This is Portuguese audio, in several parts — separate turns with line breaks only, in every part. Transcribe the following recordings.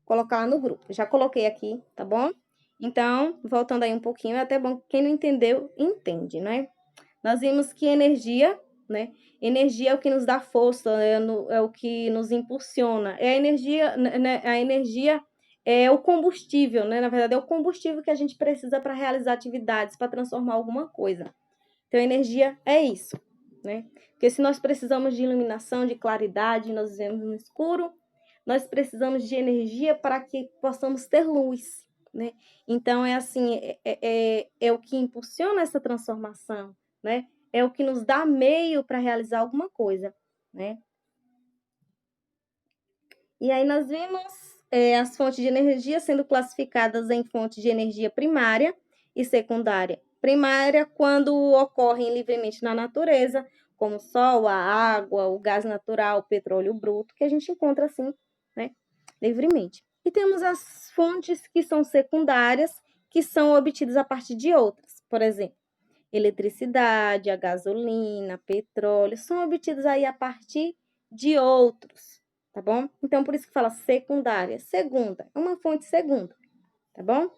colocar lá no grupo. Já coloquei aqui, tá bom? Então, voltando aí um pouquinho, é até bom que quem não entendeu, entende, né? Nós vimos que energia, né? Energia é o que nos dá força, é o que nos impulsiona. É a energia, né? A energia é o combustível, né? Na verdade, é o combustível que a gente precisa para realizar atividades, para transformar alguma coisa. Então, energia é isso, né? Porque se nós precisamos de iluminação, de claridade, nós vivemos no escuro, nós precisamos de energia para que possamos ter luz, né? Então, é assim, é o que impulsiona essa transformação, né? É o que nos dá meio para realizar alguma coisa, né? E aí nós vimos as fontes de energia sendo classificadas em fontes de energia primária e secundária. Primária, quando ocorrem livremente na natureza, como o sol, a água, o gás natural, o petróleo bruto, que a gente encontra assim, né, livremente. E temos as fontes que são secundárias, que são obtidas a partir de outras. Por exemplo, eletricidade, a gasolina, petróleo, são obtidos aí a partir de outros, tá bom? Então, por isso que fala secundária. Segunda, é uma fonte segunda, tá bom?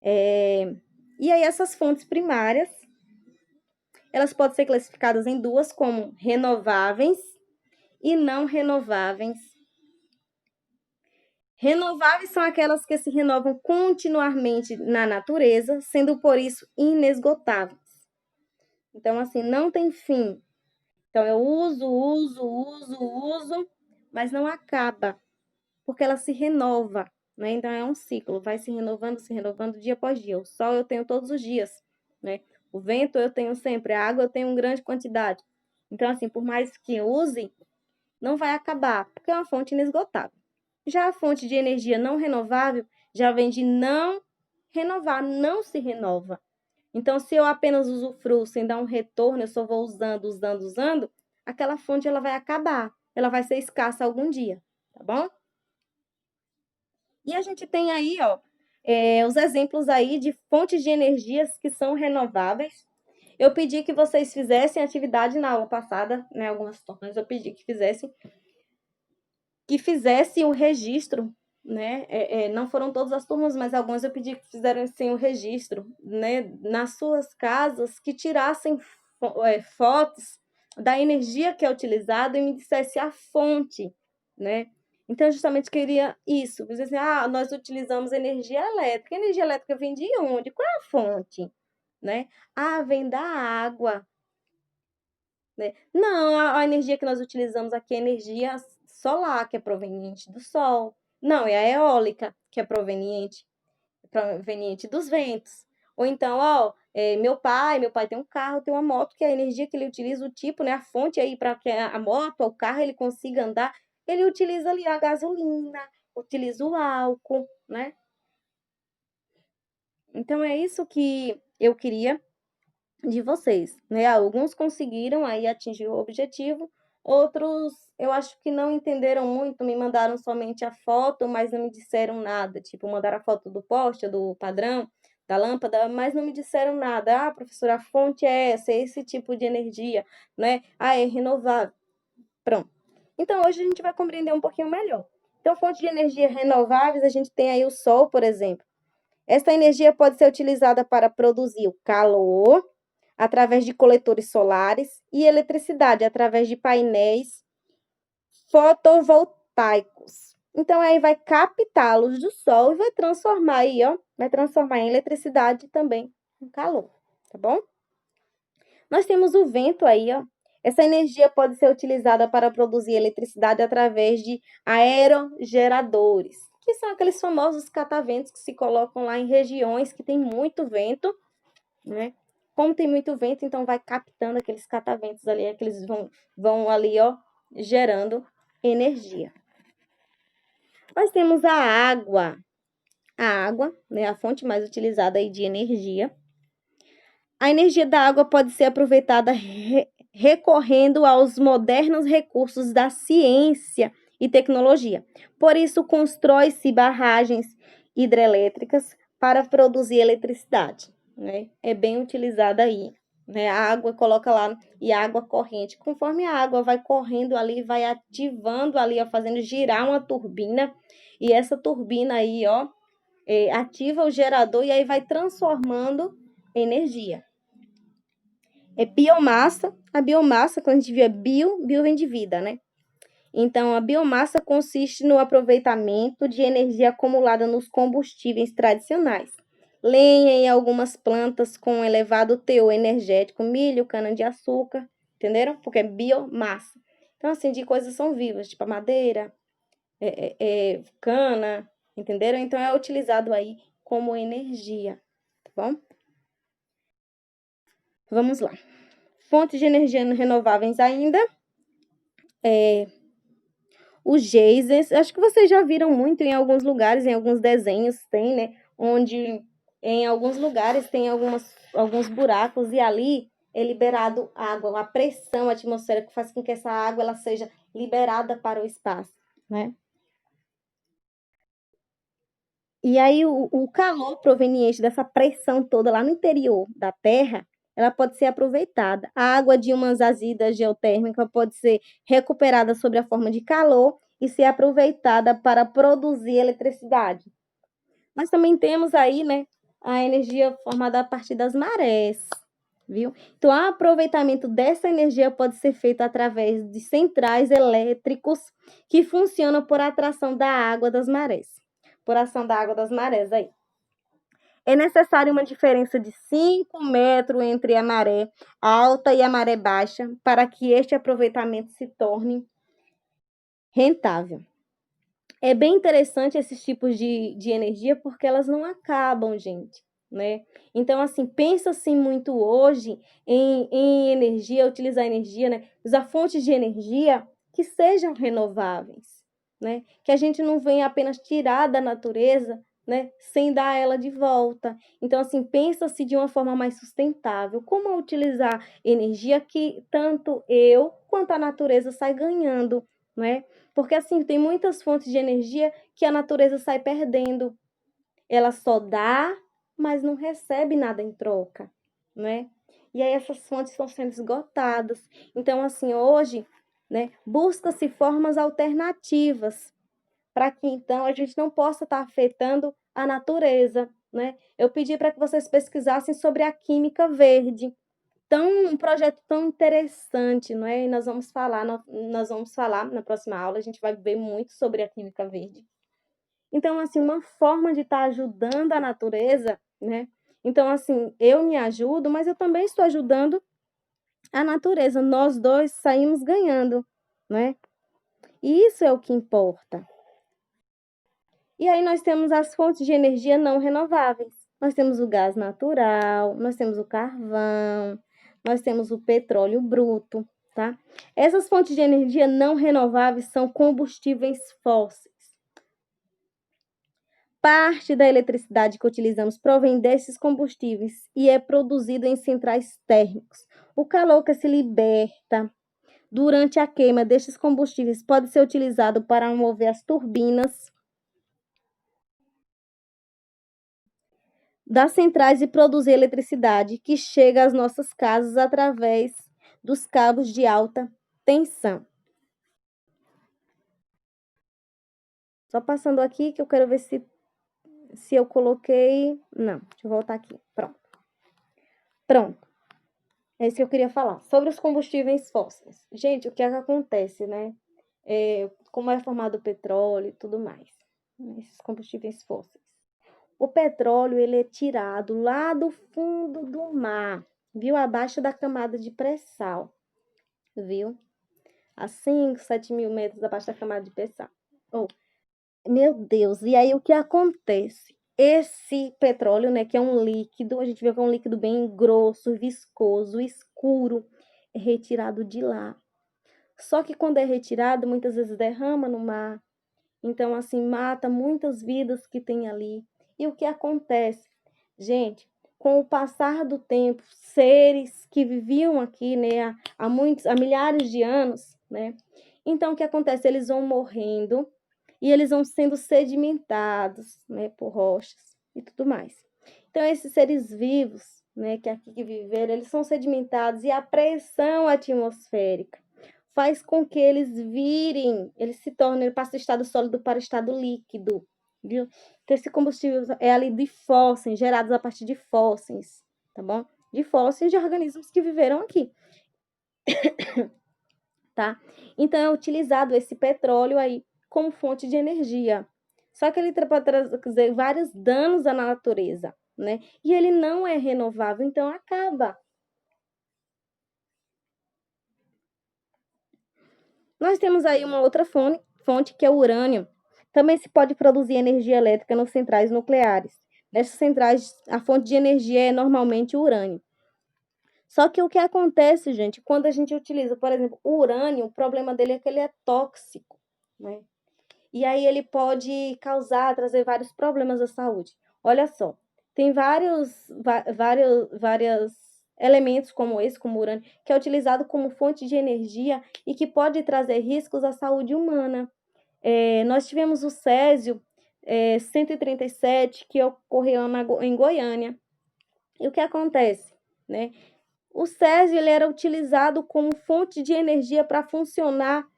E aí, essas fontes primárias, elas podem ser classificadas em duas, como renováveis e não renováveis. Renováveis são aquelas que se renovam continuamente na natureza, sendo por isso inesgotáveis. Então, assim, não tem fim. Então, eu uso, mas não acaba, porque ela se renova, né? Então, é um ciclo, vai se renovando dia após dia. O sol eu tenho todos os dias, né? O vento eu tenho sempre, a água eu tenho em grande quantidade. Então, assim, por mais que eu use, não vai acabar, porque é uma fonte inesgotável. Já a fonte de energia não renovável já vem de não renovar, não se renova. Então, se eu apenas usufruo sem dar um retorno, eu só vou usando, aquela fonte ela vai acabar, ela vai ser escassa algum dia, tá bom? E a gente tem aí, ó, os exemplos aí de fontes de energias que são renováveis. Eu pedi que vocês fizessem atividade na aula passada, né? Algumas turmas eu pedi que fizessem o registro, né? Não foram todas as turmas, mas algumas eu pedi que fizessem o registro, né? Nas suas casas, que tirassem fotos da energia que é utilizada e me dissesse a fonte, né? Então, eu justamente queria isso, dizer assim, nós utilizamos energia elétrica. Energia elétrica vem de onde? Qual é a fonte? Né? Vem da água, né? Não, a energia que nós utilizamos aqui é energia solar, que é proveniente do sol. Não, é a eólica, que é proveniente dos ventos. Ou então, meu pai tem um carro, tem uma moto, que a energia que ele utiliza, o tipo, né, a fonte aí para que a moto, o carro, ele consiga andar, ele utiliza ali a gasolina, utiliza o álcool, né? Então, é isso que eu queria de vocês, né? Alguns conseguiram aí atingir o objetivo, outros eu acho que não entenderam muito, me mandaram somente a foto, mas não me disseram nada, tipo, mandaram a foto do poste, do padrão, da lâmpada, mas não me disseram nada. Professora, a fonte é essa, é esse tipo de energia, né? É renovável. Pronto. Então, hoje a gente vai compreender um pouquinho melhor. Então, fonte de energia renováveis, a gente tem aí o sol, por exemplo. Essa energia pode ser utilizada para produzir o calor, através de coletores solares, e eletricidade, através de painéis fotovoltaicos. Então, aí vai captar a luz do sol e vai transformar aí, ó, vai transformar em eletricidade e também em calor, tá bom? Nós temos o vento aí, ó. Essa energia pode ser utilizada para produzir eletricidade através de aerogeradores, que são aqueles famosos cataventos que se colocam lá em regiões que tem muito vento, né? Como tem muito vento, então vai captando aqueles cataventos ali, aqueles vão ali, ó, gerando energia. Nós temos a água. A água, né, a fonte mais utilizada aí de energia. A energia da água pode ser aproveitada recorrendo aos modernos recursos da ciência e tecnologia. Por isso, constrói-se barragens hidrelétricas para produzir eletricidade, né? É bem utilizada aí né? A água coloca lá e a água corrente. Conforme a água vai correndo ali, vai ativando ali, ó, fazendo girar uma turbina. E essa turbina aí, ó, ativa o gerador e aí vai transformando energia. É biomassa. A biomassa, quando a gente vê bio vem de vida, né? Então, a biomassa consiste no aproveitamento de energia acumulada nos combustíveis tradicionais. Lenha e algumas plantas com elevado teor energético, milho, cana-de-açúcar, entenderam? Porque é biomassa. Então, assim, de coisas são vivas, tipo a madeira, cana, entenderam? Então, é utilizado aí como energia, tá bom? Vamos lá. Fontes de energia renováveis ainda. Os geysers, acho que vocês já viram muito em alguns lugares, em alguns desenhos tem, né? Onde em alguns lugares tem alguns buracos e ali é liberado água, uma pressão atmosférica que faz com que essa água ela seja liberada para o espaço, né? E aí o calor proveniente dessa pressão toda lá no interior da Terra, ela pode ser aproveitada. A água de uma jazida geotérmica pode ser recuperada sob a forma de calor e ser aproveitada para produzir eletricidade. Nós também temos aí, né, a energia formada a partir das marés, viu? Então, o aproveitamento dessa energia pode ser feito através de centrais elétricos que funcionam por atração da água das marés. Por ação da água das marés aí. É necessário uma diferença de 5 metros entre a maré alta e a maré baixa para que este aproveitamento se torne rentável. É bem interessante esses tipos de energia porque elas não acabam, gente, né? Então, assim, pensa-se muito hoje em energia, utilizar energia, né? Usar fontes de energia que sejam renováveis, né? Que a gente não venha apenas tirar da natureza, né? Sem dar ela de volta. Então, assim, pensa-se de uma forma mais sustentável. Como utilizar energia que tanto eu quanto a natureza sai ganhando, né? Porque, assim, tem muitas fontes de energia que a natureza sai perdendo. Ela só dá, mas não recebe nada em troca, né? E aí essas fontes estão sendo esgotadas. Então, assim, hoje, né, busca-se formas alternativas para que, então, a gente não possa estar afetando a natureza, né? Eu pedi para que vocês pesquisassem sobre a química verde, um projeto tão interessante, não é? E nós vamos falar na próxima aula, a gente vai ver muito sobre a química verde. Então, assim, uma forma de estar ajudando a natureza, né? Então, assim, eu me ajudo, mas eu também estou ajudando a natureza. Nós dois saímos ganhando, né? E isso é o que importa. E aí nós temos as fontes de energia não renováveis. Nós temos o gás natural, nós temos o carvão, nós temos o petróleo bruto, tá? Essas fontes de energia não renováveis são combustíveis fósseis. Parte da eletricidade que utilizamos provém desses combustíveis e é produzido em centrais térmicas. O calor que se liberta durante a queima destes combustíveis pode ser utilizado para mover as turbinas das centrais e produzir eletricidade que chega às nossas casas através dos cabos de alta tensão. Só passando aqui que eu quero ver se eu coloquei. Não, deixa eu voltar aqui. Pronto. Pronto. É isso que eu queria falar. Sobre os combustíveis fósseis. Gente, o que é que acontece, né? Como é formado o petróleo e tudo mais. Esses combustíveis fósseis. O petróleo, ele é tirado lá do fundo do mar, viu? Abaixo da camada de pré-sal, viu? A 5, 7 mil metros abaixo da camada de pré-sal. Oh, meu Deus, e aí o que acontece? Esse petróleo, né, que é um líquido, a gente vê que é um líquido bem grosso, viscoso, escuro, é retirado de lá. Só que quando é retirado, muitas vezes derrama no mar. Então, assim, mata muitas vidas que tem ali. E o que acontece? Gente, com o passar do tempo, seres que viviam aqui, né, há milhares de anos, né? Então, o que acontece? Eles vão morrendo e eles vão sendo sedimentados, né, por rochas e tudo mais. Então, esses seres vivos, né, que aqui que viveram, eles são sedimentados e a pressão atmosférica faz com que eles se tornem, ele passa do estado sólido para o estado líquido, viu? Então, esse combustível é ali de fósseis, gerados a partir de fósseis, tá bom? De fósseis de organismos que viveram aqui, tá? Então, é utilizado esse petróleo aí como fonte de energia. Só que ele pode trazer vários danos à natureza, né? E ele não é renovável, então acaba. Nós temos aí uma outra fonte que é o urânio. Também se pode produzir energia elétrica nas centrais nucleares. Nessas centrais, a fonte de energia é normalmente o urânio. Só que o que acontece, gente, quando a gente utiliza, por exemplo, o urânio, o problema dele é que ele é tóxico, né? E aí ele pode trazer vários problemas à saúde. Olha só, tem vários elementos como esse, como o urânio, que é utilizado como fonte de energia e que pode trazer riscos à saúde humana. Nós tivemos o Césio 137, que ocorreu em Goiânia. E o que acontece, né? O Césio ele era utilizado como fonte de energia para funcionar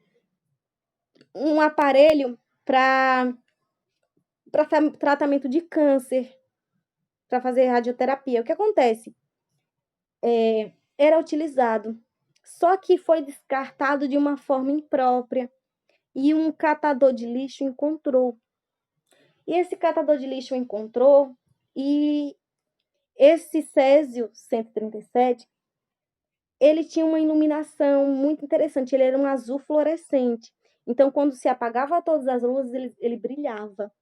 um aparelho para tratamento de câncer, para fazer radioterapia. O que acontece? Era utilizado, só que foi descartado de uma forma imprópria e um catador de lixo encontrou. E esse catador de lixo encontrou e esse Césio 137, ele tinha uma iluminação muito interessante, ele era um azul fluorescente. Então, quando se apagava todas as luzes, ele brilhava.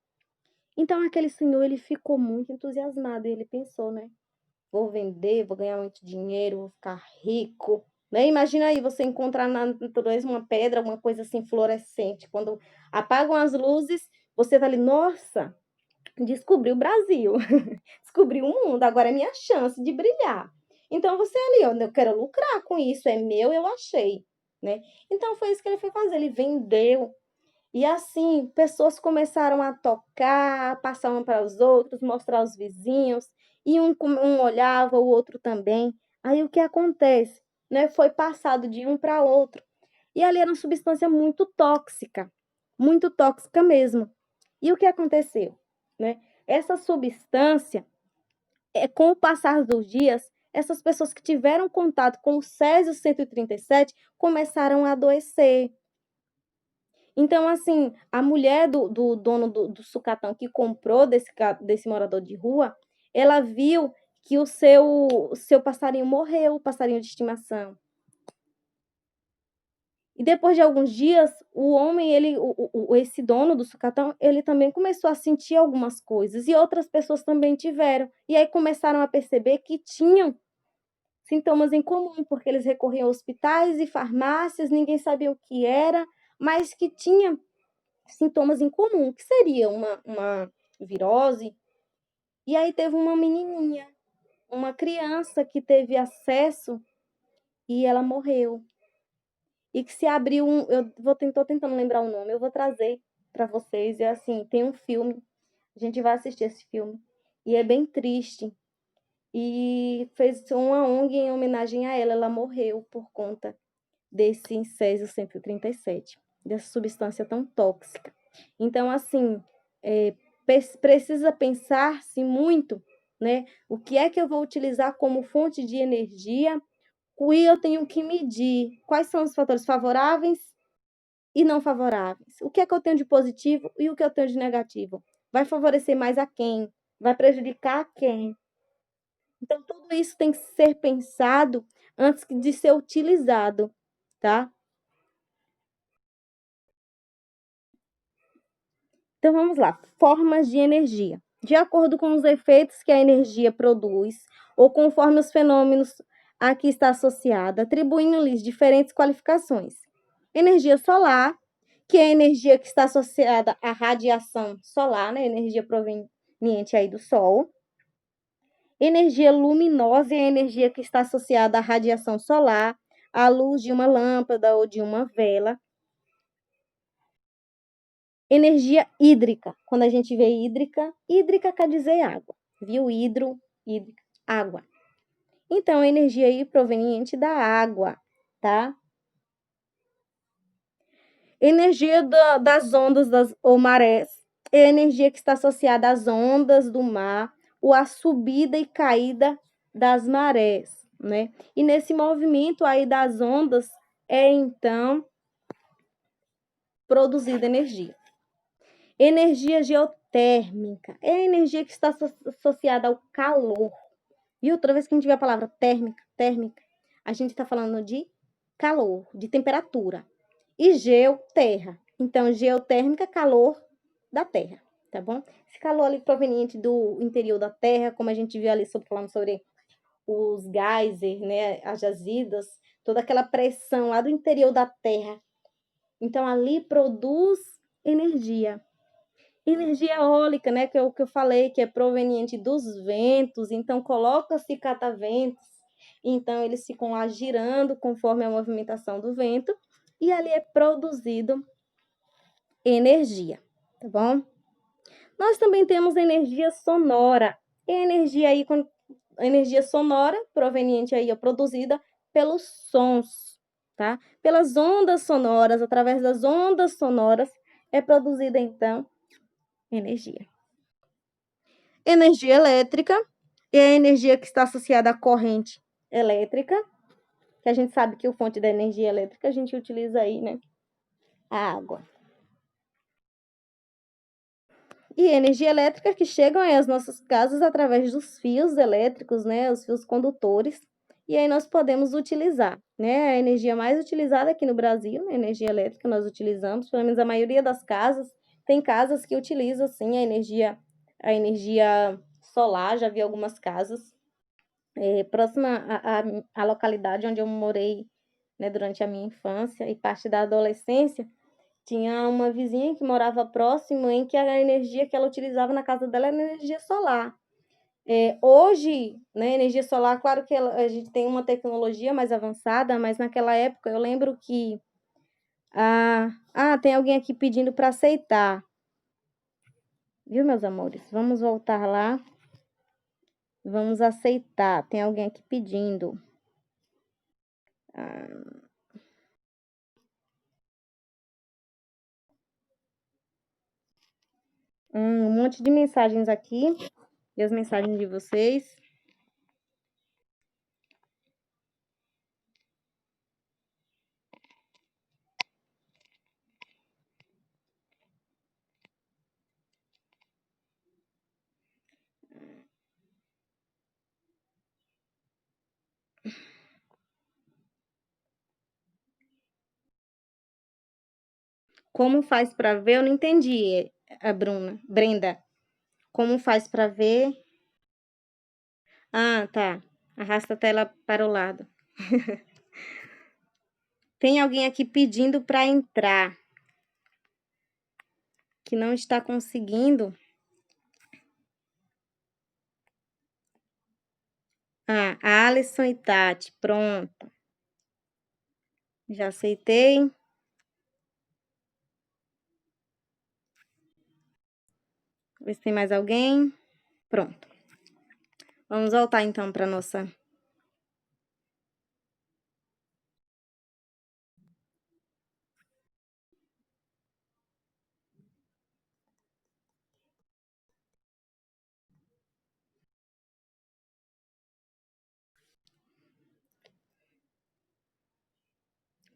Então, aquele senhor, ele ficou muito entusiasmado, e ele pensou, né? Vou vender, vou ganhar muito dinheiro, vou ficar rico. Né? Imagina aí você encontrar na natureza uma pedra, uma coisa assim fluorescente. Quando apagam as luzes, você tá ali, nossa, descobri o Brasil, descobri o mundo, agora é minha chance de brilhar. Então você ali, ó, eu quero lucrar com isso, é meu, eu achei, né? Então foi isso que ele foi fazer, ele vendeu. E assim, pessoas começaram a tocar, passar uma para os outros, mostrar aos vizinhos, e um olhava, o outro também. Aí o que acontece? Né? Foi passado de um para outro. E ali era uma substância muito tóxica mesmo. E o que aconteceu? Né? Essa substância, com o passar dos dias, essas pessoas que tiveram contato com o Césio 137 começaram a adoecer. Então, assim, a mulher do dono do sucatão que comprou desse morador de rua, ela viu que o seu passarinho morreu, o passarinho de estimação. E depois de alguns dias, o homem, esse dono do sucatão, ele também começou a sentir algumas coisas e outras pessoas também tiveram. E aí começaram a perceber que tinham sintomas em comum, porque eles recorriam a hospitais e farmácias, ninguém sabia o que era, mas que tinha sintomas em comum, que seria uma virose. E aí teve uma menininha, uma criança que teve acesso e ela morreu. E que se abriu tô tentando lembrar o nome, eu vou trazer para vocês. É assim, tem um filme, a gente vai assistir esse filme, e é bem triste. E fez uma ONG em homenagem a ela morreu por conta desse Césio 137, dessa substância tão tóxica. Então, assim, precisa pensar-se muito, né? O que é que eu vou utilizar como fonte de energia e eu tenho que medir quais são os fatores favoráveis e não favoráveis. O que é que eu tenho de positivo e o que eu tenho de negativo? Vai favorecer mais a quem? Vai prejudicar a quem? Então, tudo isso tem que ser pensado antes de ser utilizado, tá? Então vamos lá, formas de energia. De acordo com os efeitos que a energia produz, ou conforme os fenômenos a que está associada, atribuindo-lhes diferentes qualificações. Energia solar, que é a energia que está associada à radiação solar, né? Energia proveniente aí do Sol. Energia luminosa é a energia que está associada à radiação solar, à luz de uma lâmpada ou de uma vela. Energia hídrica. Quando a gente vê hídrica quer dizer água, viu? Hídrica, água. Então, a energia aí proveniente da água, tá? Energia das ondas ou marés é a energia que está associada às ondas do mar ou à subida e caída das marés, né? E nesse movimento aí das ondas é então produzida energia. Energia geotérmica é a energia que está associada ao calor. E outra vez que a gente vê a palavra térmica, a gente está falando de calor, de temperatura. E terra. Então, geotérmica, calor da terra, tá bom? Esse calor ali proveniente do interior da terra, como a gente viu ali falando sobre os geysers, né, as jazidas, toda aquela pressão lá do interior da terra. Então, ali produz energia. Energia eólica, né, que é o que eu falei, que é proveniente dos ventos. Então, coloca-se cataventos, então eles ficam lá girando conforme a movimentação do vento, e ali é produzido energia, tá bom? Nós também temos energia sonora. Energia aí, energia sonora proveniente aí, produzida pelos sons, tá? Pelas ondas sonoras, através das ondas sonoras, é produzida então energia. Energia elétrica é a energia que está associada à corrente elétrica, que a gente sabe que o fonte da energia elétrica a gente utiliza aí, né? A água. E energia elétrica que chegam aí às nossas casas através dos fios elétricos, né? Os fios condutores. E aí nós podemos utilizar, né? A energia mais utilizada aqui no Brasil, a energia elétrica nós utilizamos, pelo menos a maioria das casas. Tem casas que utilizam, sim, a energia solar, já vi algumas casas. Próxima à localidade onde eu morei, né, durante a minha infância e parte da adolescência, tinha uma vizinha que morava próximo em que a energia que ela utilizava na casa dela era energia solar. Hoje, né, energia solar, claro que a gente tem uma tecnologia mais avançada, mas naquela época eu lembro que tem alguém aqui pedindo para aceitar. Viu, meus amores? Vamos voltar lá. Vamos aceitar. Tem alguém aqui pedindo. Um monte de mensagens aqui. E as mensagens de vocês. Como faz para ver? Eu não entendi, a Brenda. Como faz para ver? Ah, tá. Arrasta a tela para o lado. Tem alguém aqui pedindo para entrar, que não está conseguindo. A Alisson e Tati, pronto. Já aceitei. Vê se tem mais alguém. Pronto. Vamos voltar então para nossa.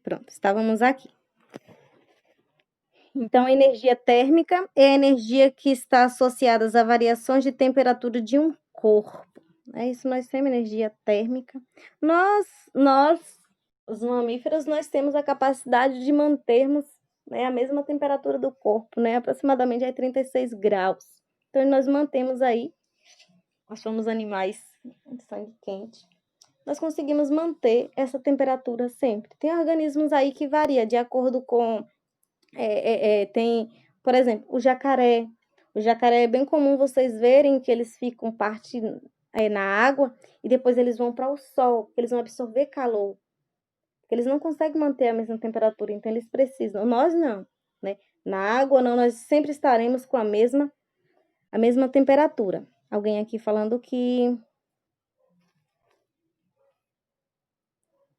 Pronto, estávamos aqui. Então, a energia térmica é a energia que está associada às variações de temperatura de um corpo. É isso, nós temos energia térmica. Nós, os mamíferos, nós temos a capacidade de mantermos, né, a mesma temperatura do corpo, né, aproximadamente aí 36 graus. Então, nós mantemos aí, nós somos animais de sangue quente, nós conseguimos manter essa temperatura sempre. Tem organismos aí que varia de acordo com tem, por exemplo, o jacaré. O jacaré é bem comum vocês verem que eles ficam parte na água e depois eles vão para o sol, porque eles vão absorver calor. Porque eles não conseguem manter a mesma temperatura, então eles precisam. Nós não, né? Na água não, nós sempre estaremos com a mesma temperatura. Alguém aqui falando que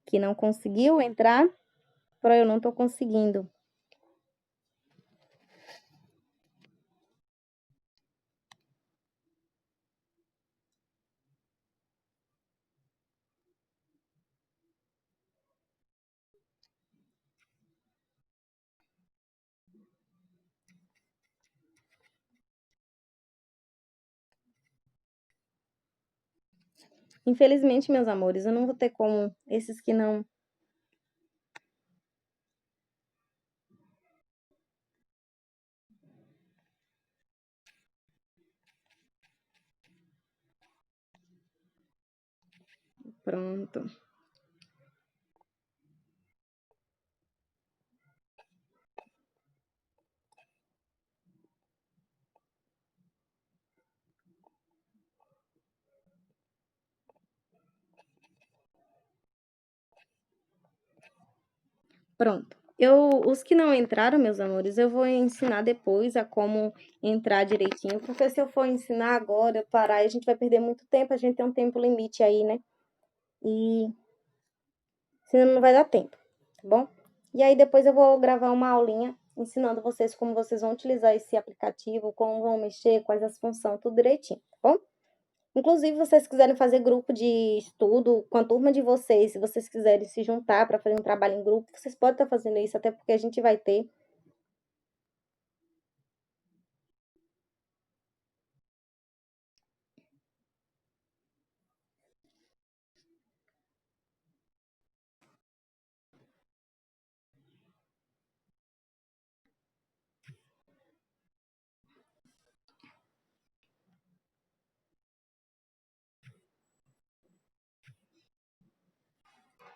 que não conseguiu entrar, eu não tô conseguindo. Infelizmente, meus amores, eu não vou ter como esses que não. Pronto. Pronto. Os que não entraram, meus amores, eu vou ensinar depois a como entrar direitinho, porque se eu for ensinar agora, parar, a gente vai perder muito tempo, a gente tem um tempo limite aí, né? E senão não vai dar tempo, tá bom? E aí depois eu vou gravar uma aulinha ensinando vocês como vocês vão utilizar esse aplicativo, como vão mexer, quais as funções, tudo direitinho, tá bom? Inclusive, se vocês quiserem fazer grupo de estudo com a turma de vocês, se vocês quiserem se juntar para fazer um trabalho em grupo, vocês podem estar fazendo isso, até porque a gente vai ter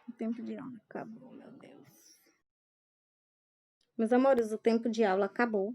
o tempo de aula acabou, meu Deus. Meus amores, o tempo de aula acabou.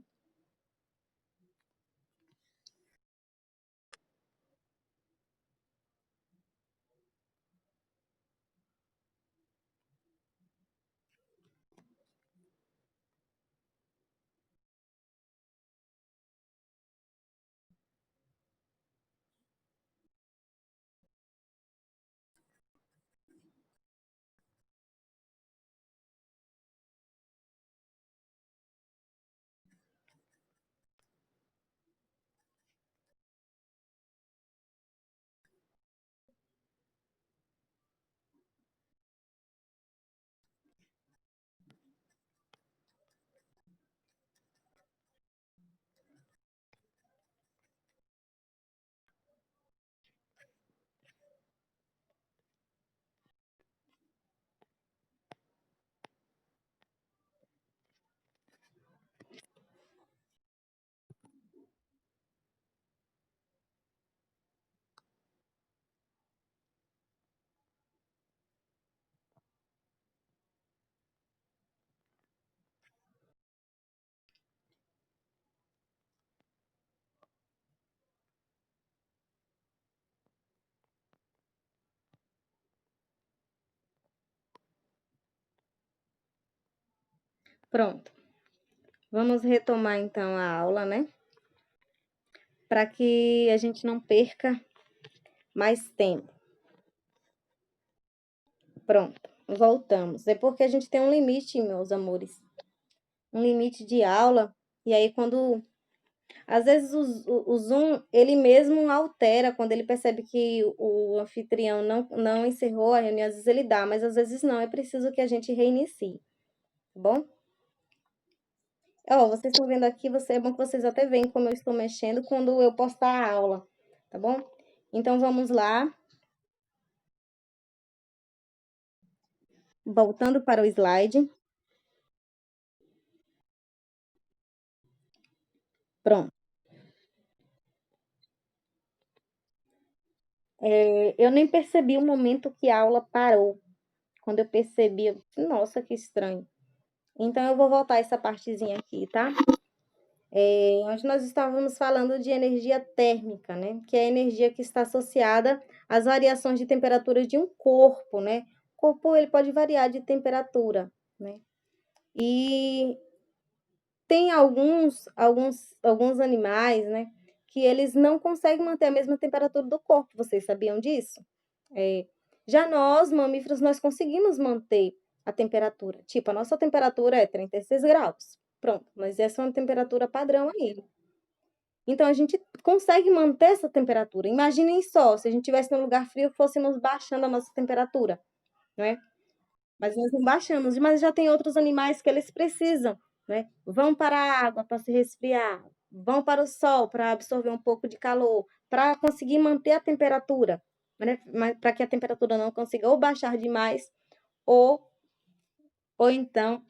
Pronto. Vamos retomar então a aula, né? Para que a gente não perca mais tempo. Pronto. Voltamos. É porque a gente tem um limite, meus amores. Um limite de aula. E aí, quando às vezes o Zoom, ele mesmo altera quando ele percebe que o anfitrião não encerrou a reunião, às vezes ele dá, mas às vezes não, é preciso que a gente reinicie, tá bom? Ó, vocês estão vendo aqui, é bom que vocês até veem como eu estou mexendo quando eu postar a aula, tá bom? Então, vamos lá, voltando para o slide, pronto. Eu nem percebi o momento que a aula parou, quando eu percebi, nossa, que estranho. Então, eu vou voltar essa partezinha aqui, tá? Onde nós estávamos falando de energia térmica, né? Que é a energia que está associada às variações de temperatura de um corpo, né? O corpo ele pode variar de temperatura, né? E tem alguns animais, né? Que eles não conseguem manter a mesma temperatura do corpo. Vocês sabiam disso? É, Já nós, mamíferos, nós conseguimos manter a temperatura. Tipo, a nossa temperatura é 36 graus. Pronto, mas essa é uma temperatura padrão aí. Então a gente consegue manter essa temperatura. Imaginem só, se a gente estivesse num lugar frio, fôssemos baixando a nossa temperatura, não é? Mas nós não baixamos, mas já tem outros animais que eles precisam, né? Vão para a água para se resfriar, vão para o sol para absorver um pouco de calor, para conseguir manter a temperatura, né? Mas para que a temperatura não consiga ou baixar demais ou, ou então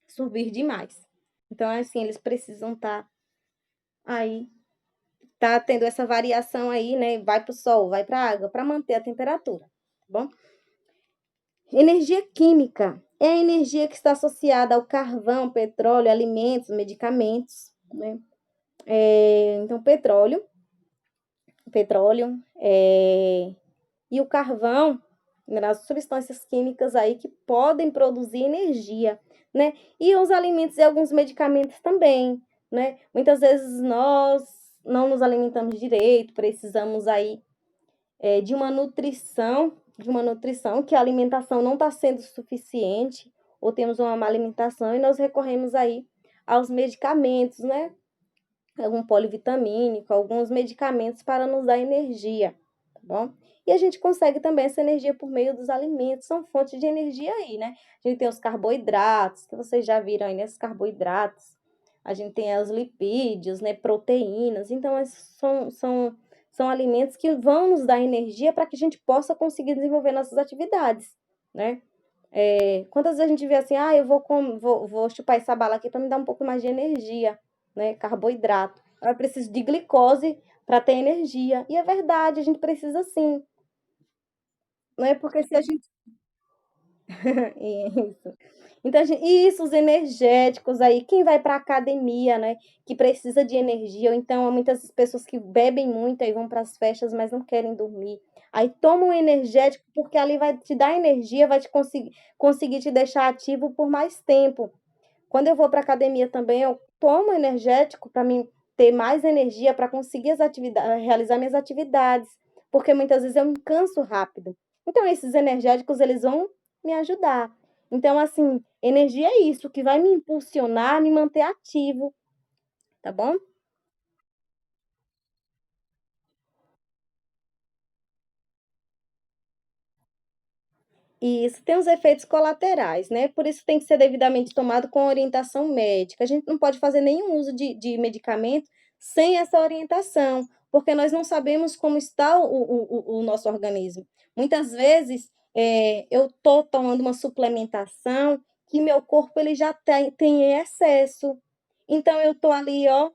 subir demais. Então, assim, eles precisam estar aí, tá tendo essa variação aí, né? Vai para o sol, vai para a água, para manter a temperatura, tá bom? Energia química é a energia que está associada ao carvão, petróleo, alimentos, medicamentos, né? Então, petróleo e o carvão, né, as substâncias químicas aí que podem produzir energia, né? E os alimentos e alguns medicamentos também, né? Muitas vezes nós não nos alimentamos direito, precisamos aí de uma nutrição, que a alimentação não está sendo suficiente, ou temos uma má alimentação, e nós recorremos aí aos medicamentos, né? Algum polivitamínico, alguns medicamentos para nos dar energia, tá bom? E a gente consegue também essa energia por meio dos alimentos, são fontes de energia aí, né? A gente tem os carboidratos, que vocês já viram aí, né? Os carboidratos. A gente tem os lipídios, né? Proteínas. Então, são alimentos que vão nos dar energia para que a gente possa conseguir desenvolver nossas atividades, né? Quantas vezes a gente vê assim, eu vou chupar essa bala aqui para me dar um pouco mais de energia, né? Carboidrato. Eu preciso de glicose para ter energia. E é verdade, a gente precisa sim, não é? Porque se a gente Isso. Então, isso, os energéticos aí, quem vai para academia, né, que precisa de energia, ou então há muitas pessoas que bebem muito e vão para as festas, mas não querem dormir. Aí toma um energético, porque ali vai te dar energia, vai te conseguir te deixar ativo por mais tempo. Quando eu vou para academia também, eu tomo energético para mim ter mais energia para conseguir realizar minhas atividades, porque muitas vezes eu me canso rápido. Então esses energéticos eles vão me ajudar. Então assim, energia é isso que vai me impulsionar, me manter ativo, tá bom? E isso tem os efeitos colaterais, né? Por isso tem que ser devidamente tomado com orientação médica. A gente não pode fazer nenhum uso de medicamento sem essa orientação, porque nós não sabemos como está o nosso organismo. Muitas vezes eu estou tomando uma suplementação que meu corpo ele já tem em excesso. Então eu estou ali, ó,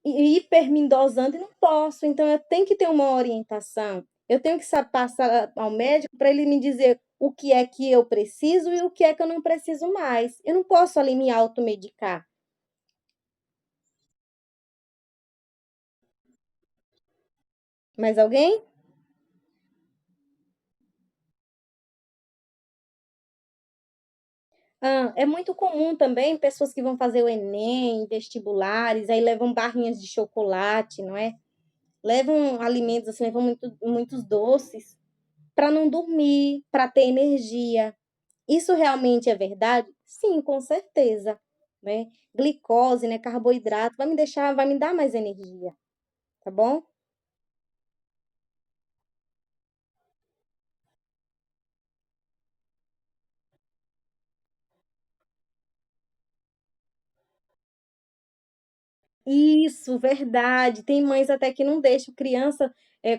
hipermindosando e não posso, então eu tenho que ter uma orientação. Eu tenho que passar ao médico para ele me dizer o que é que eu preciso e o que é que eu não preciso mais. Eu não posso ali me automedicar. Mais alguém? É muito comum também pessoas que vão fazer o Enem, vestibulares, aí levam barrinhas de chocolate, não é? Levam alimentos assim, levam muitos doces para não dormir, para ter energia. Isso realmente é verdade? Sim, com certeza, né. Glicose, né, carboidrato, vai me dar mais energia, tá bom? Isso, verdade. Tem mães até que não deixam criança,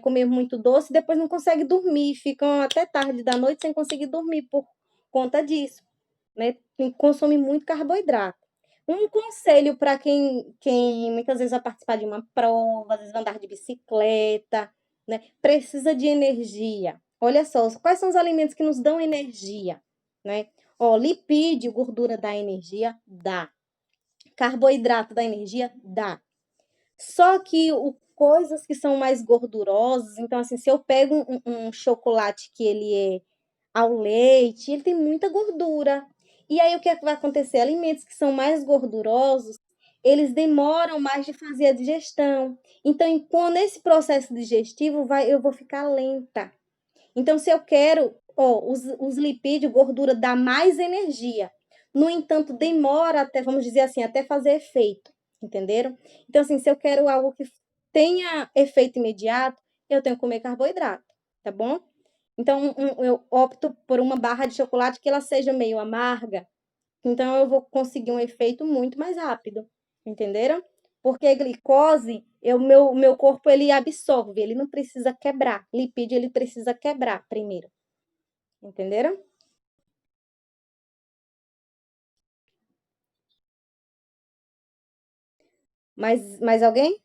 comer muito doce e depois não consegue dormir, ficam até tarde da noite sem conseguir dormir por conta disso, né, consome muito carboidrato. Um conselho para quem muitas vezes vai participar de uma prova, às vezes vai andar de bicicleta, né, precisa de energia. Olha só, quais são os alimentos que nos dão energia, né. Ó, lipídio, gordura dá energia? Dá. Carboidrato dá energia? Dá. Só que coisas que são mais gordurosas, então, assim, se eu pego um chocolate que ele é ao leite, ele tem muita gordura. E aí o que é que vai acontecer? Alimentos que são mais gordurosos, eles demoram mais de fazer a digestão. Então, quando esse processo digestivo eu vou ficar lenta. Então, se eu quero, ó, os lipídios, gordura dá mais energia. No entanto, demora até, vamos dizer assim, até fazer efeito, entenderam? Então, assim, se eu quero algo que tenha efeito imediato, eu tenho que comer carboidrato, tá bom? Então, eu opto por uma barra de chocolate que ela seja meio amarga, então eu vou conseguir um efeito muito mais rápido, entenderam? Porque a glicose, meu corpo ele absorve, ele não precisa quebrar. Lipídio ele precisa quebrar primeiro, entenderam? Mais alguém?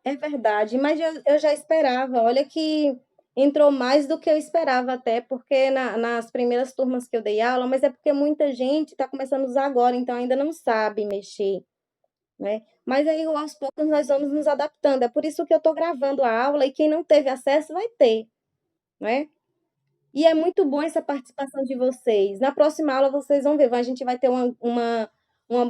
É verdade, mas eu já esperava. Olha que entrou mais do que eu esperava até, porque nas primeiras turmas que eu dei aula, mas é porque muita gente está começando a usar agora, então ainda não sabe mexer, né? Mas aí, aos poucos, nós vamos nos adaptando. É por isso que eu estou gravando a aula e quem não teve acesso vai ter, né? E é muito bom essa participação de vocês. Na próxima aula vocês vão ver, a gente vai ter uma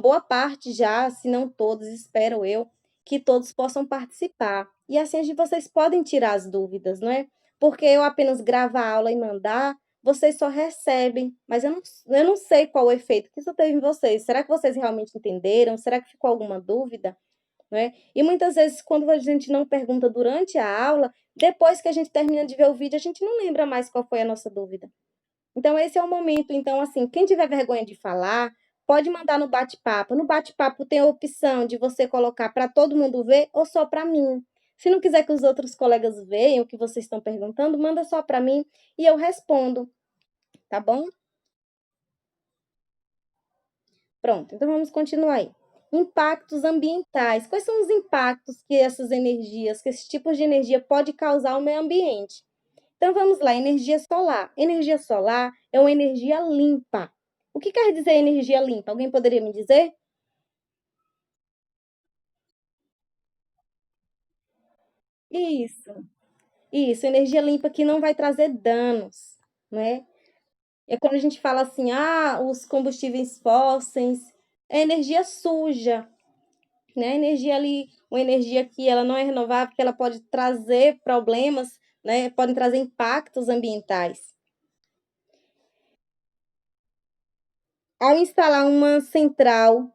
boa parte já, se não todos, espero eu, que todos possam participar. E assim vocês podem tirar as dúvidas, não é? Porque eu apenas gravar a aula e mandar, vocês só recebem, mas eu não sei qual o efeito que isso teve em vocês. Será que vocês realmente entenderam? Será que ficou alguma dúvida? Né? E muitas vezes, quando a gente não pergunta durante a aula, depois que a gente termina de ver o vídeo, a gente não lembra mais qual foi a nossa dúvida. Então, esse é o momento. Então, assim, quem tiver vergonha de falar, pode mandar no bate-papo. No bate-papo tem a opção de você colocar para todo mundo ver ou só para mim. Se não quiser que os outros colegas vejam o que vocês estão perguntando, manda só para mim e eu respondo, tá bom? Pronto, então vamos continuar aí. Impactos ambientais. Quais são os impactos que essas energias, que esses tipos de energia pode causar ao meio ambiente? Então vamos lá, energia solar. Energia solar é uma energia limpa. O que quer dizer energia limpa? Alguém poderia me dizer? Isso, isso, energia limpa que não vai trazer danos, né? É quando a gente fala assim, os combustíveis fósseis, é energia suja, né? Energia ali, uma energia que ela não é renovável, que ela pode trazer problemas, né? Podem trazer impactos ambientais. Ao instalar uma central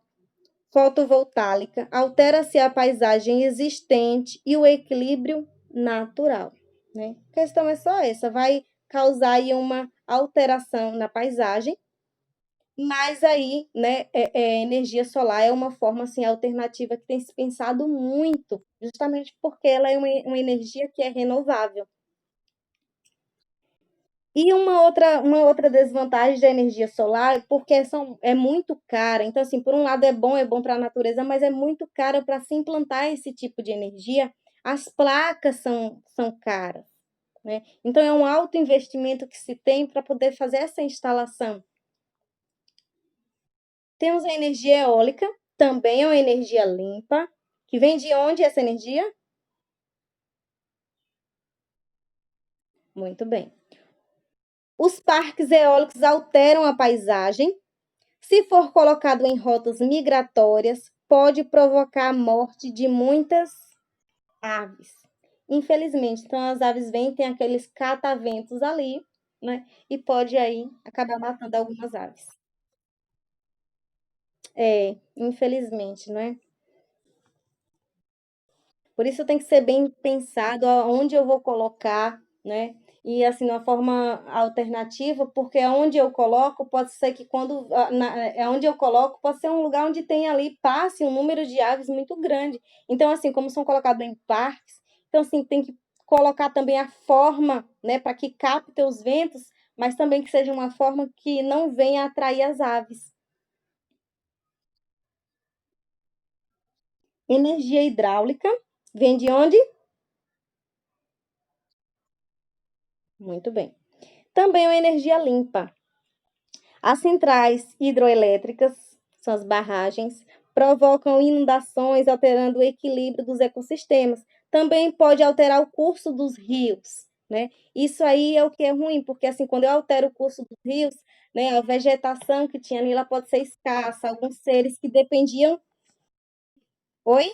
fotovoltaica, altera-se a paisagem existente e o equilíbrio natural, né? A questão é só essa, vai causar aí uma alteração na paisagem, mas aí, né, energia solar é uma forma assim alternativa que tem se pensado muito, justamente porque ela é uma energia que é renovável. E uma outra desvantagem da energia solar é porque é muito cara. Então, assim, por um lado é bom para a natureza, mas é muito caro para se implantar esse tipo de energia. As placas são caras, né? Então, é um alto investimento que se tem para poder fazer essa instalação. Temos a energia eólica, também é uma energia limpa, que vem de onde essa energia? Muito bem. Os parques eólicos alteram a paisagem. Se for colocado em rotas migratórias, pode provocar a morte de muitas aves. Infelizmente, então as aves vêm, tem aqueles cataventos ali, né? E pode aí acabar matando algumas aves. É, infelizmente, não é? Por isso tem que ser bem pensado aonde eu vou colocar, né? E assim, de uma forma alternativa, porque aonde eu coloco, pode ser que onde eu coloco, pode ser um lugar onde tem ali, passe um número de aves muito grande. Então, assim, como são colocados em parques, então, assim, tem que colocar também a forma, né, para que capte os ventos, mas também que seja uma forma que não venha atrair as aves. Energia hidráulica vem de onde? Muito bem. Também é uma energia limpa. As centrais hidroelétricas, são as barragens, provocam inundações, alterando o equilíbrio dos ecossistemas. Também pode alterar o curso dos rios, né? Isso aí é o que é ruim, porque assim, quando eu altero o curso dos rios, né, a vegetação que tinha ali, ela pode ser escassa, alguns seres que dependiam. Oi?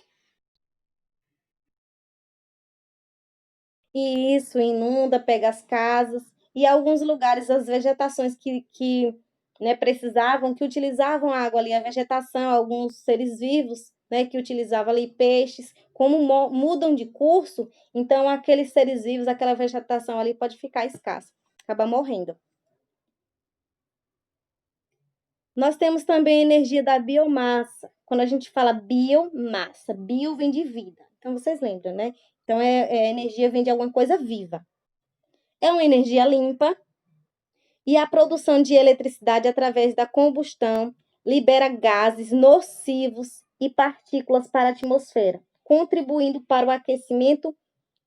E isso inunda, pega as casas, e alguns lugares as vegetações que né, precisavam, que utilizavam a água ali, a vegetação, alguns seres vivos, né, que utilizavam ali peixes, como mudam de curso, então aqueles seres vivos, aquela vegetação ali pode ficar escassa, acaba morrendo. Nós temos também a energia da biomassa. Quando a gente fala biomassa, bio vem de vida. Então vocês lembram, né? Então energia vem de alguma coisa viva. É uma energia limpa e a produção de eletricidade através da combustão libera gases nocivos e partículas para a atmosfera, contribuindo para o aquecimento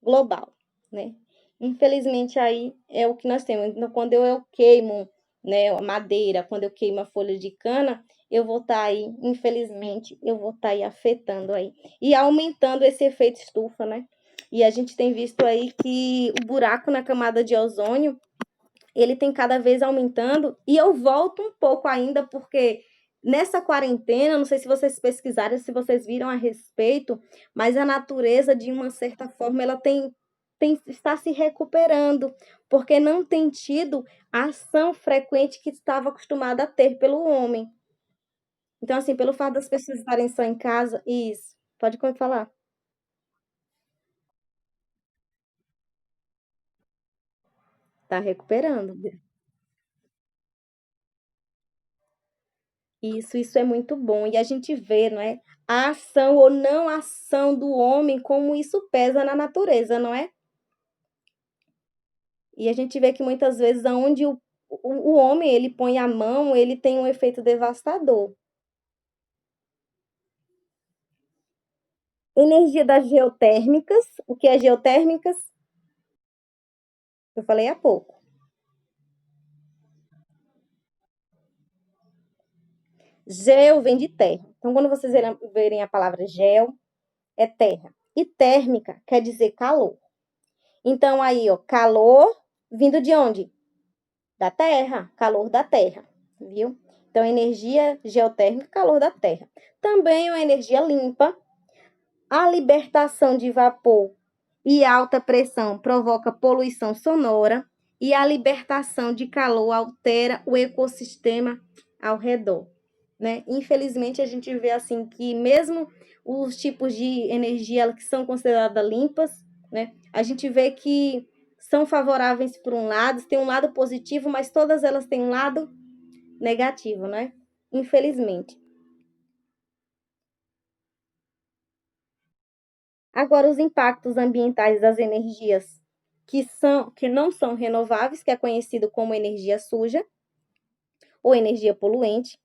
global, né? Infelizmente aí é o que nós temos. Então, quando eu queimo, né, a madeira, quando eu queimo a folha de cana, eu vou estar aí, infelizmente, eu vou estar aí afetando aí e aumentando esse efeito estufa, né? E a gente tem visto aí que o buraco na camada de ozônio, ele tem cada vez aumentando, e eu volto um pouco ainda, porque nessa quarentena, não sei se vocês pesquisaram, se vocês viram a respeito, mas a natureza, de uma certa forma, ela está se recuperando, porque não tem tido a ação frequente que estava acostumada a ter pelo homem. Então, assim, pelo fato das pessoas estarem só em casa, isso, pode falar, está recuperando. Isso é muito bom. E a gente vê, não é? A ação ou não ação do homem, como isso pesa na natureza, não é? E a gente vê que muitas vezes aonde o homem ele põe a mão, ele tem um efeito devastador. Energia das geotérmicas. O que é geotérmicas? Eu falei há pouco. Geo vem de terra. Então, quando vocês verem a palavra geo, é terra. E térmica quer dizer calor. Então, aí, ó, calor vindo de onde? Da Terra, calor da Terra, viu? Então, energia geotérmica, calor da Terra. Também é uma energia limpa. A libertação de vapor e alta pressão provoca poluição sonora e a libertação de calor altera o ecossistema ao redor, né? Infelizmente, a gente vê assim que mesmo os tipos de energia que são consideradas limpas, né? A gente vê que são favoráveis por um lado, tem um lado positivo, mas todas elas têm um lado negativo, né? Infelizmente. Agora, os impactos ambientais das energias que não são renováveis, que é conhecido como energia suja ou energia poluente.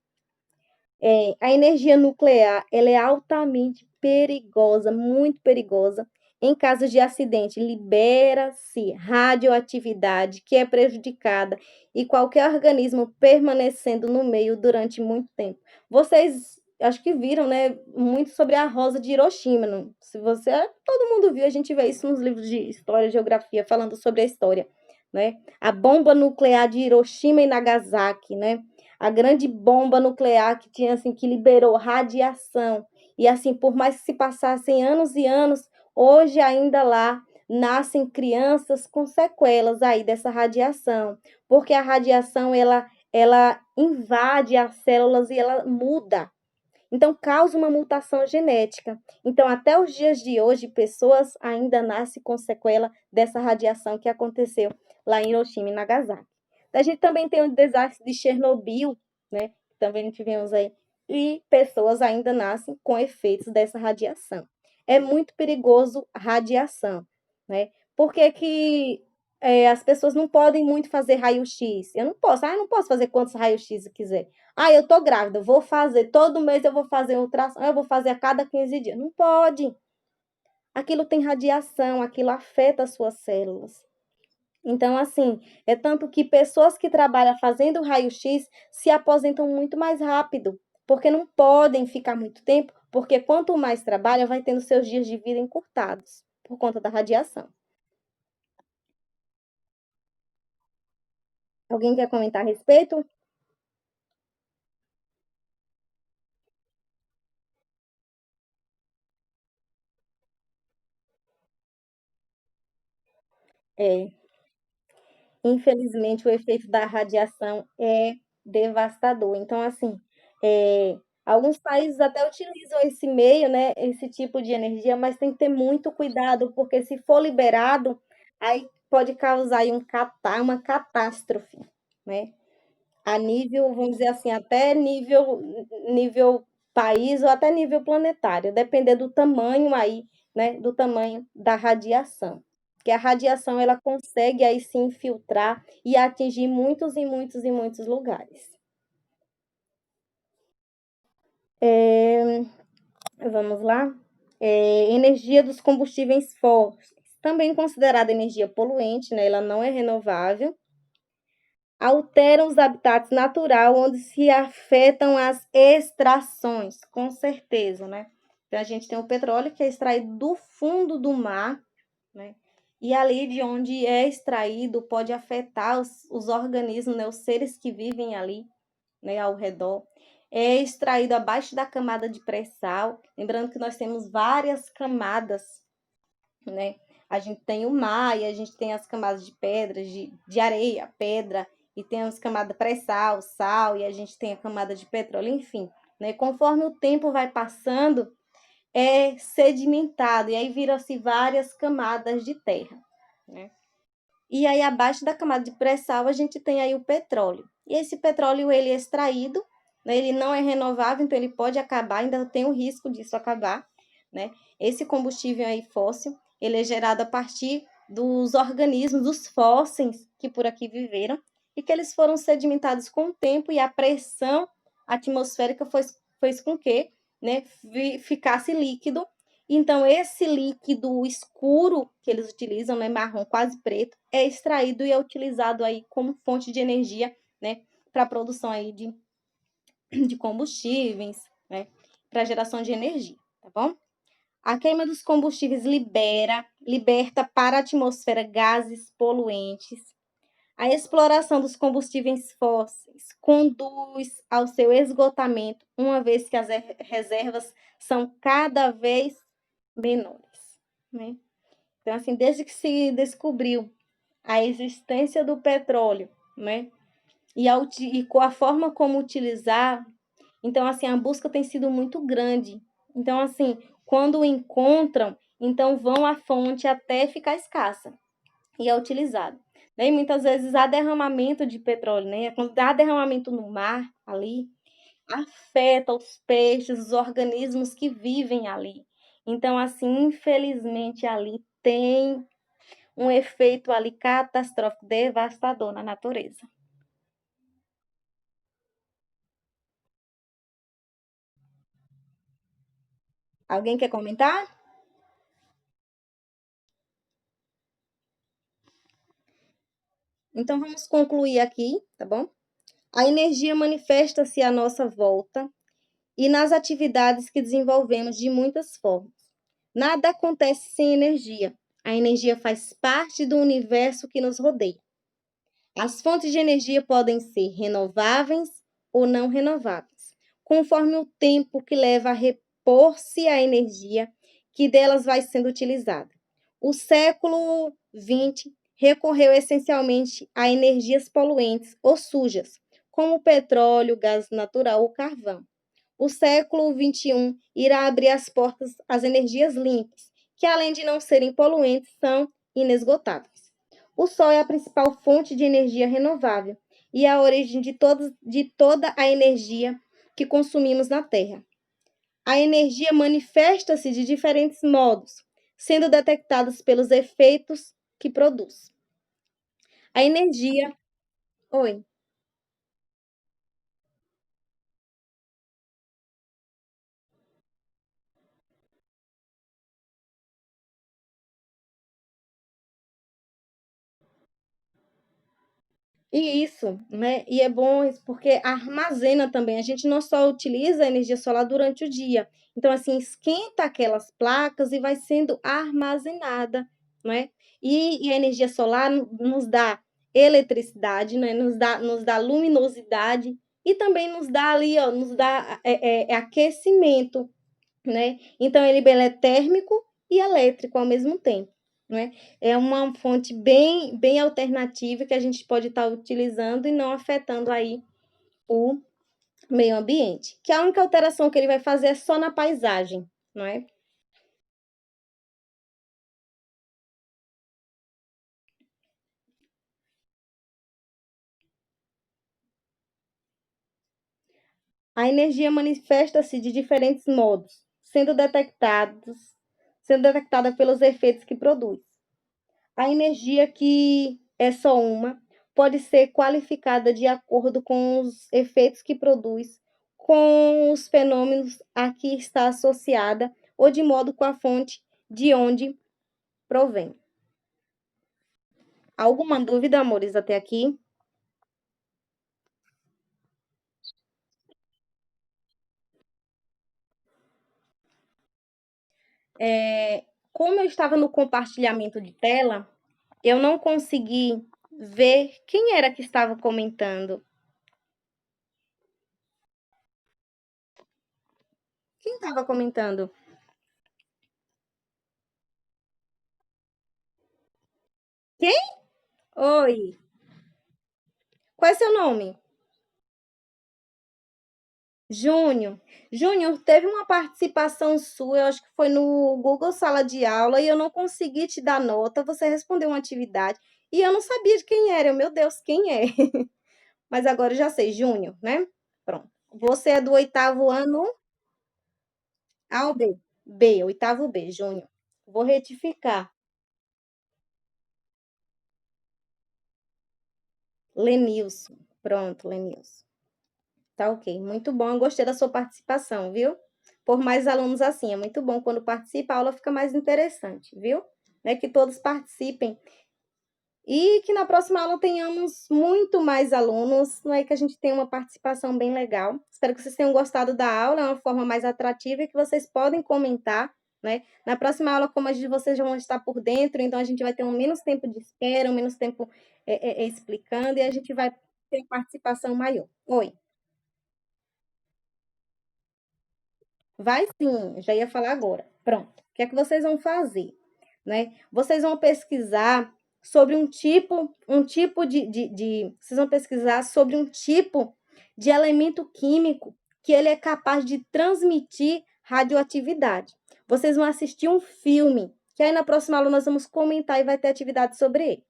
A energia nuclear, ela é altamente perigosa, muito perigosa. Em caso de acidente, libera-se radioatividade que é prejudicada e qualquer organismo permanecendo no meio durante muito tempo. Vocês acho que viram, né, muito sobre a Rosa de Hiroshima, não? Se você, todo mundo viu, a gente vê isso nos livros de história e geografia falando sobre a história, né? A bomba nuclear de Hiroshima e Nagasaki, né? A grande bomba nuclear que tinha assim que liberou radiação. E assim, por mais que se passassem anos e anos, hoje ainda lá nascem crianças com sequelas aí dessa radiação, porque a radiação ela invade as células e ela muda. Então causa uma mutação genética. Então até os dias de hoje pessoas ainda nascem com sequela dessa radiação que aconteceu lá em Hiroshima e Nagasaki. A gente também tem o desastre de Chernobyl, né? Também tivemos aí. E pessoas ainda nascem com efeitos dessa radiação. É muito perigoso a radiação, né? Por que que as pessoas não podem muito fazer raio-x? Eu não posso. Eu não posso fazer quantos raios-x eu quiser. Eu tô grávida, vou fazer, todo mês eu vou fazer ultrassom, eu vou fazer a cada 15 dias. Não pode. Aquilo tem radiação, aquilo afeta as suas células. Então, assim, é tanto que pessoas que trabalham fazendo raio-x se aposentam muito mais rápido, porque não podem ficar muito tempo, porque quanto mais trabalha, vai tendo seus dias de vida encurtados por conta da radiação. Alguém quer comentar a respeito? É, infelizmente o efeito da radiação é devastador. Então, assim, alguns países até utilizam esse meio, né, esse tipo de energia, mas tem que ter muito cuidado, porque se for liberado, aí pode causar aí uma catástrofe, né? A nível, vamos dizer assim, até nível país ou até nível planetário, depender do tamanho aí, né, do tamanho da radiação. Porque a radiação ela consegue aí se infiltrar e atingir muitos e muitos e muitos lugares. Vamos lá. Energia dos combustíveis fósseis, também considerada energia poluente, né? Ela não é renovável, alteram os habitats naturais onde se afetam as extrações, com certeza, né? Então, a gente tem o petróleo que é extraído do fundo do mar, né? E ali de onde é extraído pode afetar os organismos, né? Os seres que vivem ali, né? Ao redor. É extraído abaixo da camada de pré-sal. Lembrando que nós temos várias camadas, né? A gente tem o mar e a gente tem as camadas de pedras, de areia, pedra, e tem as camadas pré-sal, sal, e a gente tem a camada de petróleo, enfim, né? Conforme o tempo vai passando, é sedimentado, e aí viram-se várias camadas de terra, né? E aí, abaixo da camada de pré-sal, a gente tem aí o petróleo. E esse petróleo, ele é extraído, né? Ele não é renovável, então ele pode acabar, ainda tem o risco disso acabar, né? Esse combustível aí fóssil, ele é gerado a partir dos organismos, dos fósseis que por aqui viveram, e que eles foram sedimentados com o tempo e a pressão atmosférica fez com que, né, ficasse líquido. Então, esse líquido escuro que eles utilizam, né, marrom quase preto, é extraído e é utilizado aí como fonte de energia, né, para a produção aí de combustíveis, né, para geração de energia, tá bom? A queima dos combustíveis liberta para a atmosfera gases poluentes. A exploração dos combustíveis fósseis conduz ao seu esgotamento, uma vez que as reservas são cada vez menores, né? Então, assim, desde que se descobriu a existência do petróleo, né? E com a forma como utilizar, então, assim, a busca tem sido muito grande. Então, assim, quando encontram, então vão à fonte até ficar escassa e é utilizado. Né? E muitas vezes há derramamento de petróleo, né? Quando há derramamento no mar ali, afeta os peixes, os organismos que vivem ali. Então, assim, infelizmente ali tem um efeito ali catastrófico, devastador na natureza. Alguém quer comentar? Então vamos concluir aqui, tá bom? A energia manifesta-se à nossa volta e nas atividades que desenvolvemos de muitas formas. Nada acontece sem energia. A energia faz parte do universo que nos rodeia. As fontes de energia podem ser renováveis ou não renováveis, conforme o tempo que leva a repor-se a energia que delas vai sendo utilizada. O século XX recorreu essencialmente a energias poluentes ou sujas, como petróleo, gás natural ou carvão. O século XXI irá abrir as portas às energias limpas, que além de não serem poluentes, são inesgotáveis. O Sol é a principal fonte de energia renovável e é a origem de toda a energia que consumimos na Terra. A energia manifesta-se de diferentes modos, sendo detectadas pelos efeitos que produz. A energia. Oi. E isso, né? E é bom isso porque armazena também. A gente não só utiliza a energia solar durante o dia. Então, assim, esquenta aquelas placas e vai sendo armazenada, né? E a energia solar nos dá eletricidade, né? Nos dá luminosidade e também nos dá ali, ó, nos dá aquecimento, né? Então, ele é térmico e elétrico ao mesmo tempo, né? É uma fonte bem alternativa que a gente pode estar utilizando e não afetando aí o meio ambiente. Que a única alteração que ele vai fazer é só na paisagem, não é? A energia manifesta-se de diferentes modos, sendo detectada pelos efeitos que produz. A energia que é só uma pode ser qualificada de acordo com os efeitos que produz, com os fenômenos a que está associada ou de modo com a fonte de onde provém. Alguma dúvida, amores, até aqui? Como eu estava no compartilhamento de tela, eu não consegui ver quem era que estava comentando. Quem estava comentando? Quem? Oi. Qual é seu nome? Júnior. Júnior, teve uma participação sua, eu acho que foi no Google Sala de Aula, e eu não consegui te dar nota. Você respondeu uma atividade e eu não sabia de quem era. Meu Deus, quem é? Mas agora eu já sei, Júnior, né? Pronto. Você é do oitavo ano A ou B? B, oitavo B, Júnior. Vou retificar. Lenilson. Pronto, Lenilson. Tá ok. Muito bom. Eu gostei da sua participação, viu? Por mais alunos assim. É muito bom quando participa, a aula fica mais interessante, viu? Né? Que todos participem. E que na próxima aula tenhamos muito mais alunos, não é que a gente tenha uma participação bem legal. Espero que vocês tenham gostado da aula, é uma forma mais atrativa e que vocês podem comentar, né? Na próxima aula, como a gente, vocês já vão estar por dentro, então a gente vai ter um menos tempo de espera, um menos tempo explicando e a gente vai ter participação maior. Oi. Vai sim, já ia falar agora. Pronto. O que é que vocês vão fazer? Né? Vocês vão pesquisar sobre vocês vão pesquisar sobre um tipo de elemento químico que ele é capaz de transmitir radioatividade. Vocês vão assistir um filme, que aí na próxima aula nós vamos comentar e vai ter atividade sobre ele.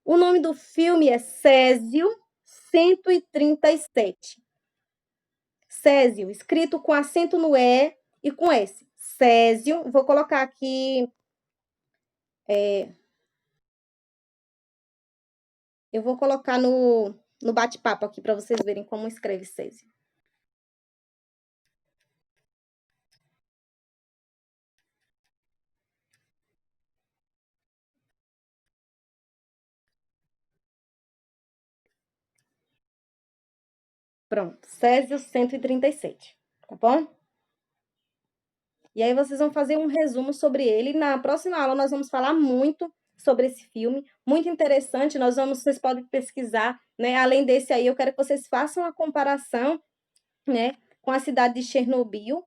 O nome do filme é Césio 137. Césio, escrito com acento no E e com S. Césio, vou colocar aqui, eu vou colocar no bate-papo aqui para vocês verem como escreve Césio. Pronto, Césio 137, tá bom? E aí vocês vão fazer um resumo sobre ele. Na próxima aula nós vamos falar muito sobre esse filme, muito interessante. Vocês podem pesquisar, né? Além desse aí, eu quero que vocês façam a comparação, né, com a cidade de Chernobyl,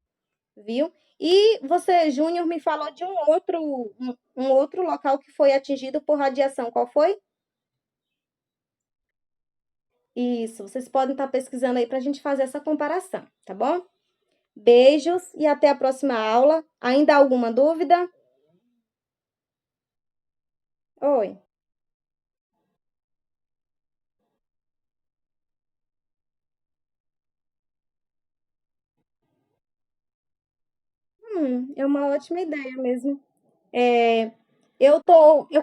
viu? E você, Júnior, me falou de um outro local que foi atingido por radiação. Qual foi? Isso, vocês podem estar pesquisando aí para a gente fazer essa comparação, tá bom? Beijos e até a próxima aula. Ainda alguma dúvida? Oi. É uma ótima ideia mesmo. É, eu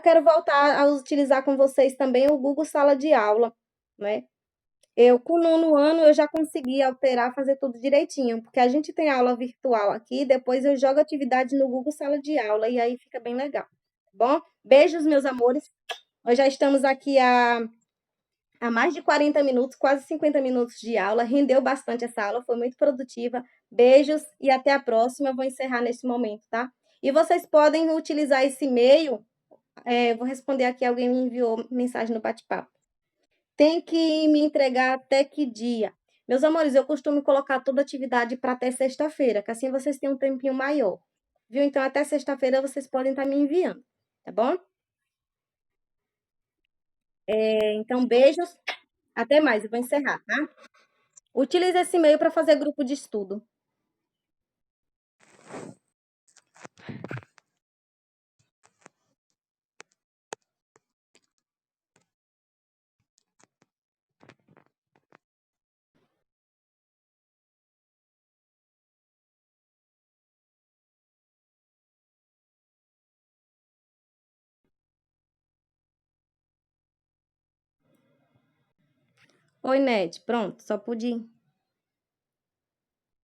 quero voltar a utilizar com vocês também o Google Sala de Aula, né? Eu, com o nono ano, eu já consegui alterar, fazer tudo direitinho, porque a gente tem aula virtual aqui, depois eu jogo atividade no Google Sala de Aula, e aí fica bem legal, tá bom? Beijos, meus amores. Nós já estamos aqui há mais de 40 minutos, quase 50 minutos de aula. Rendeu bastante essa aula, foi muito produtiva. Beijos e até a próxima. Eu vou encerrar nesse momento, tá? E vocês podem utilizar esse e-mail. Vou responder aqui, alguém me enviou mensagem no bate-papo. Tem que me entregar até que dia? Meus amores, eu costumo colocar toda atividade para até sexta-feira, que assim vocês têm um tempinho maior. Viu? Então, até sexta-feira vocês podem estar me enviando, tá bom? Então, beijos, até mais, eu vou encerrar, tá? Utilize esse e-mail para fazer grupo de estudo. Oi, Ned, pronto, só pude